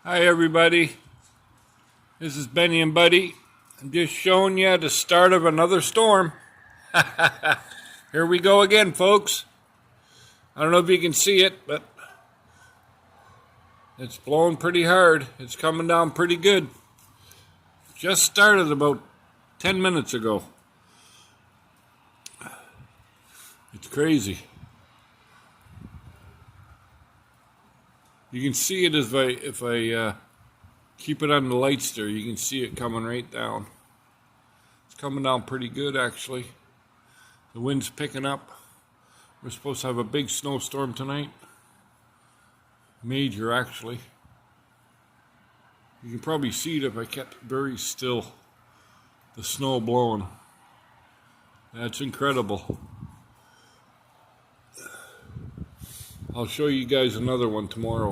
Hi everybody, this is Benny and Buddy. I'm just showing you the start of another storm. Here we go again, folks. I don't know if you can see it, but it's blowing pretty hard. It's coming down pretty good. Just started about 10 minutes ago. It's crazy. You can see it if I keep it on the lights there. You can see it coming right down. It's coming down pretty good, actually. The wind's picking up. We're supposed to have a big snowstorm tonight. Major, actually. You can probably see it if I kept very still. The snow blowing. That's incredible. I'll show you guys another one tomorrow.